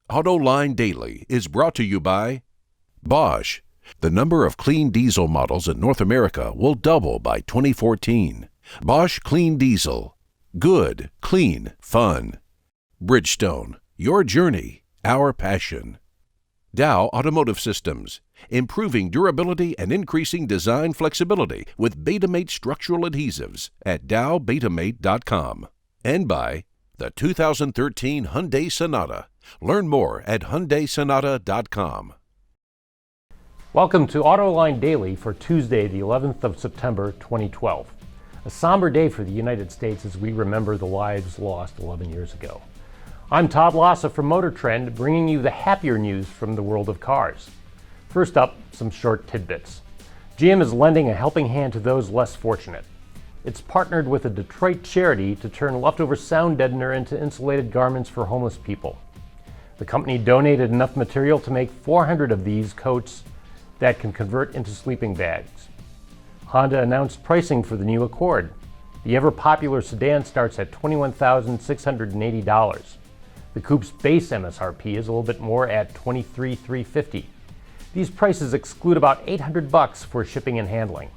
Autoline Daily is brought to you by Bosch. The number of clean diesel models in North America will double by 2014. Bosch Clean Diesel. Good, clean, fun. Bridgestone. Your journey, our passion. Dow Automotive Systems. Improving durability and increasing design flexibility with Betamate structural adhesives at dowbetamate.com. And by the 2013 Hyundai Sonata. Learn more at HyundaiSonata.com. Welcome to Autoline Daily for Tuesday, the 11th of September, 2012. A somber day for the United States as we remember the lives lost 11 years ago. I'm Todd Lassa from Motor Trend, bringing you the happier news from the world of cars. First up, some short tidbits. GM is lending a helping hand to those less fortunate. It's partnered with a Detroit charity to turn leftover sound deadener into insulated garments for homeless people. The company donated enough material to make 400 of these coats that can convert into sleeping bags. Honda announced pricing for the new Accord. The ever-popular sedan starts at $21,680. The coupe's base MSRP is a little bit more at $23,350. These prices exclude about $800 for shipping and handling.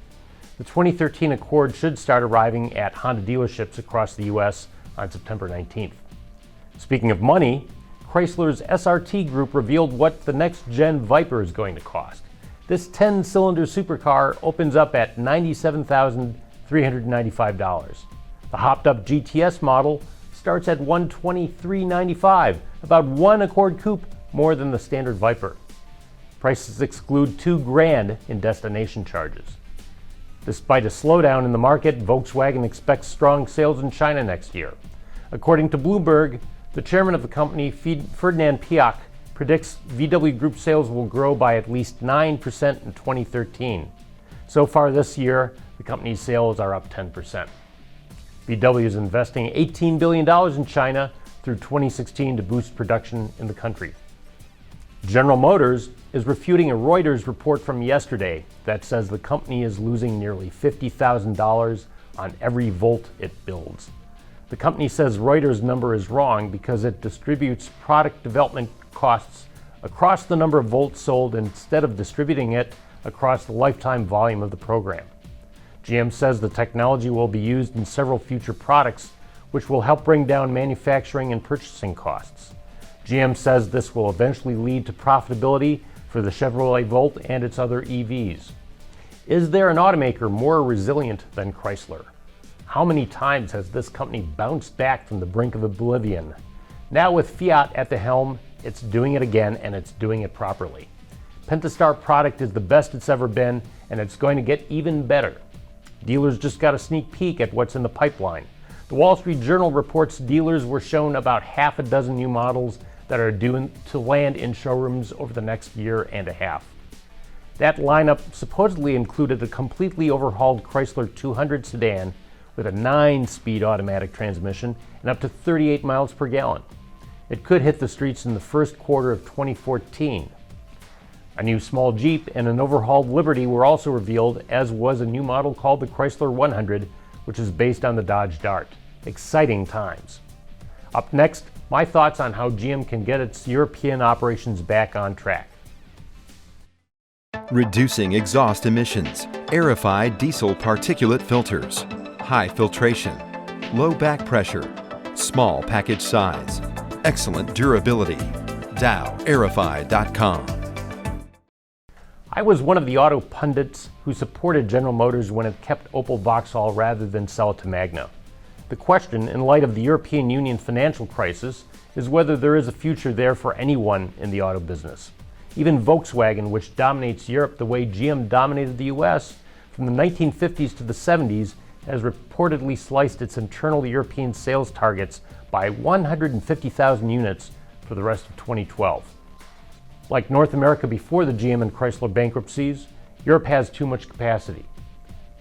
The 2013 Accord should start arriving at Honda dealerships across the U.S. on September 19th. Speaking of money, Chrysler's SRT group revealed what the next-gen Viper is going to cost. This 10-cylinder supercar opens up at $97,395. The hopped-up GTS model starts at $123,995, about one Accord coupe more than the standard Viper. Prices exclude $2,000 in destination charges. Despite a slowdown in the market, Volkswagen expects strong sales in China next year. According to Bloomberg, the chairman of the company, Ferdinand Piëch, predicts VW Group sales will grow by at least 9% in 2013. So far this year, the company's sales are up 10%. VW is investing $18 billion in China through 2016 to boost production in the country. General Motors is refuting a Reuters report from yesterday that says the company is losing nearly $50,000 on every Volt it builds. The company says Reuters' number is wrong because it distributes product development costs across the number of Volts sold instead of distributing it across the lifetime volume of the program. GM says the technology will be used in several future products, which will help bring down manufacturing and purchasing costs. GM says this will eventually lead to profitability for the Chevrolet Volt and its other EVs. Is there an automaker more resilient than Chrysler? How many times has this company bounced back from the brink of oblivion? Now with Fiat at the helm, it's doing it again, and it's doing it properly. Pentastar product is the best it's ever been, and it's going to get even better. Dealers just got a sneak peek at what's in the pipeline. The Wall Street Journal reports dealers were shown about half a dozen new models that are due to land in showrooms over the next year and a half. That lineup supposedly included a completely overhauled Chrysler 200 sedan with a 9-speed automatic transmission and up to 38 miles per gallon. It could hit the streets in the first quarter of 2014. A new small Jeep and an overhauled Liberty were also revealed, as was a new model called the Chrysler 100, which is based on the Dodge Dart. Exciting times. Up next, my thoughts on how GM can get its European operations back on track. Reducing exhaust emissions, aerified diesel particulate filters, high filtration, low back pressure, small package size, excellent durability. DowAerify.com. I was one of the auto pundits who supported General Motors when it kept Opel Vauxhall rather than sell it to Magna. The question, in light of the European Union financial crisis, is whether there is a future there for anyone in the auto business. Even Volkswagen, which dominates Europe the way GM dominated the US from the 1950s to the 70s, has reportedly sliced its internal European sales targets by 150,000 units for the rest of 2012. Like North America before the GM and Chrysler bankruptcies, Europe has too much capacity.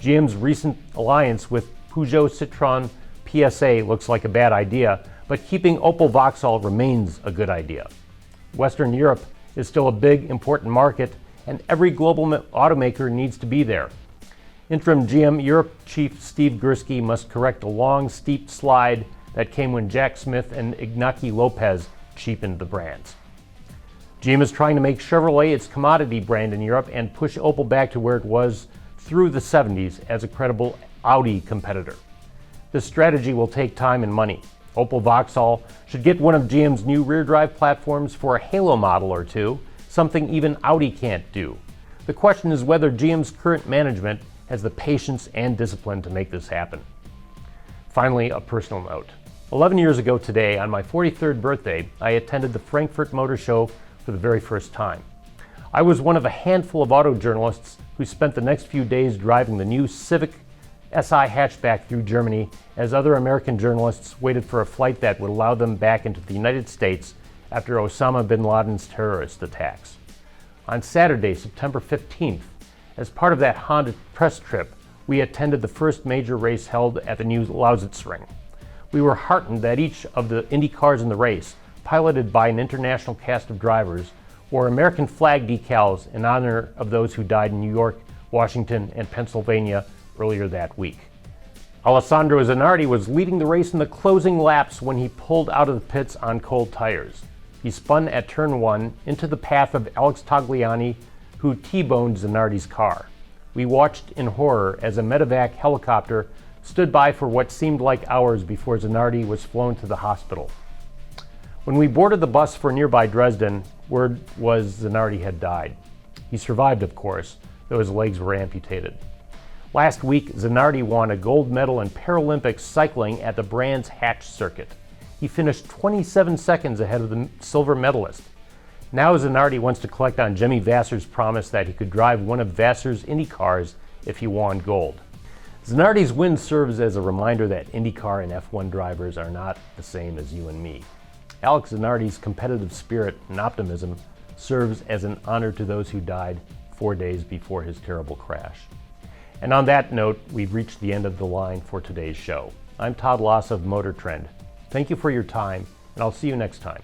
GM's recent alliance with Peugeot Citroën PSA looks like a bad idea, but keeping Opel Vauxhall remains a good idea. Western Europe is still a big, important market, and every global automaker needs to be there. Interim GM Europe chief Steve Gursky must correct a long, steep slide that came when Jack Smith and Iñaki Lopez cheapened the brands. GM is trying to make Chevrolet its commodity brand in Europe and push Opel back to where it was through the 70s as a credible Audi competitor. This strategy will take time and money. Opel Vauxhall should get one of GM's new rear-drive platforms for a halo model or two, something even Audi can't do. The question is whether GM's current management has the patience and discipline to make this happen. Finally, a personal note. 11 years ago today, on my 43rd birthday, I attended the Frankfurt Motor Show for the very first time. I was one of a handful of auto journalists who spent the next few days driving the new Civic SI hatchback through Germany as other American journalists waited for a flight that would allow them back into the United States after Osama bin Laden's terrorist attacks. On Saturday, September 15th, as part of that Honda press trip, we attended the first major race held at the new Lausitzring. We were heartened that each of the Indy cars in the race, piloted by an international cast of drivers, wore American flag decals in honor of those who died in New York, Washington, and Pennsylvania earlier that week. Alessandro Zanardi was leading the race in the closing laps when he pulled out of the pits on cold tires. He spun at turn 1 into the path of Alex Tagliani, who T-boned Zanardi's car. We watched in horror as a medevac helicopter stood by for what seemed like hours before Zanardi was flown to the hospital. When we boarded the bus for nearby Dresden, word was Zanardi had died. He survived, of course, though his legs were amputated. Last week, Zanardi won a gold medal in Paralympic cycling at the Brands Hatch circuit. He finished 27 seconds ahead of the silver medalist. Now Zanardi wants to collect on Jimmy Vasser's promise that he could drive one of Vasser's Indy cars if he won gold. Zanardi's win serves as a reminder that IndyCar and F1 drivers are not the same as you and me. Alex Zanardi's competitive spirit and optimism serves as an honor to those who died 4 days before his terrible crash. And on that note, we've reached the end of the line for today's show. I'm Todd Lassa of Motor Trend. Thank you for your time, and I'll see you next time.